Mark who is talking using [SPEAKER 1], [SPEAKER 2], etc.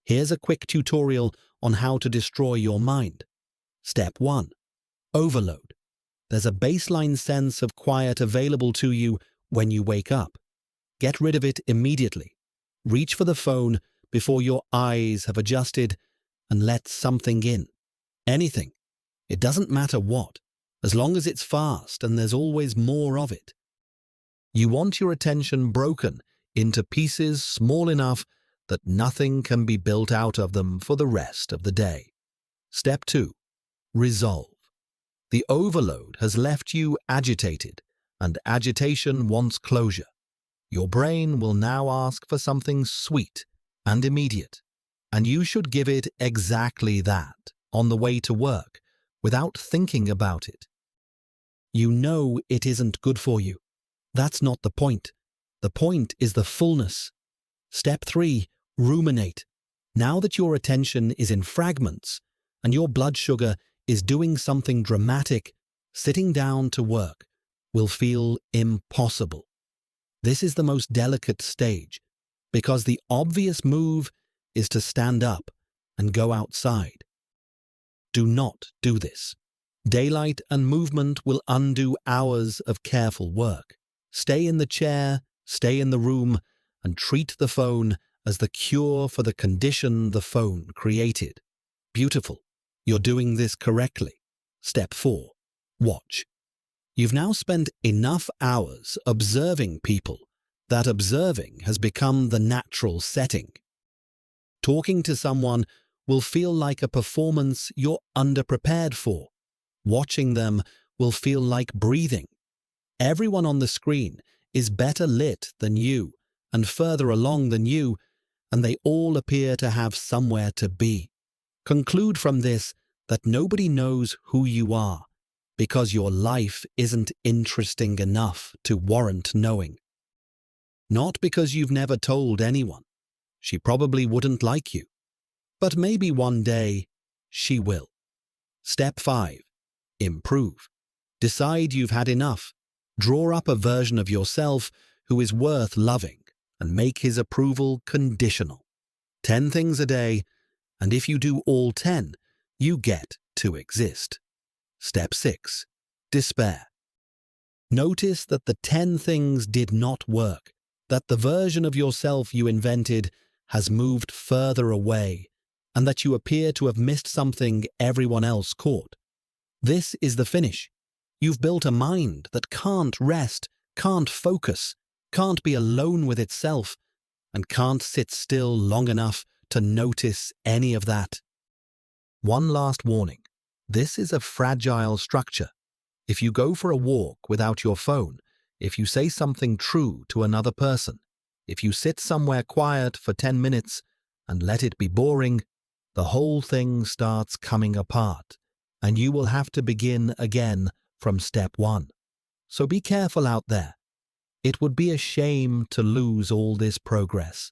[SPEAKER 1] Here's a quick tutorial on how to destroy your mind. Step 1. Overload. There's a baseline sense of quiet available to you when you wake up. Get rid of it immediately. Reach for the phone before your eyes have adjusted and let something in. Anything. It doesn't matter what, as long as it's fast and there's always more of it. You want your attention broken into pieces small enough that nothing can be built out of them for the rest of the day. Step 2. Resolve. The overload has left you agitated, and agitation wants closure. Your brain will now ask for something sweet and immediate, and you should give it exactly that on the way to work without thinking about it. You know it isn't good for you. That's not the point. The point is the fullness. Step 3. Ruminate. Now that your attention is in fragments and your blood sugar is doing something dramatic, sitting down to work will feel impossible. This is the most delicate stage, because the obvious move is to stand up and go outside. Do not do this. Daylight and movement will undo hours of careful work. Stay in the chair, stay in the room, and treat the phone as the cure for the condition the phone created. Beautiful. You're doing this correctly. Step 4. Watch. You've now spent enough hours observing people that observing has become the natural setting. Talking to someone will feel like a performance you're underprepared for. Watching them will feel like breathing. Everyone on the screen is better lit than you and further along than you, and they all appear to have somewhere to be. Conclude from this that nobody knows who you are, because your life isn't interesting enough to warrant knowing. Not because you've never told anyone. She probably wouldn't like you. But maybe one day she will. Step 5. Improve. Decide you've had enough. Draw up a version of yourself who is worth loving and make his approval conditional. 10 things a day, and if you do all 10, you get to exist. Step 6. Despair. Notice that the 10 things did not work, that the version of yourself you invented has moved further away, and that you appear to have missed something everyone else caught. This is the finish. You've built a mind that can't rest, can't focus, can't be alone with itself, and can't sit still long enough to notice any of that. One last warning. This is a fragile structure. If you go for a walk without your phone, if you say something true to another person, if you sit somewhere quiet for 10 minutes and let it be boring, the whole thing starts coming apart, and you will have to begin again from step 1. So be careful out there. It would be a shame to lose all this progress.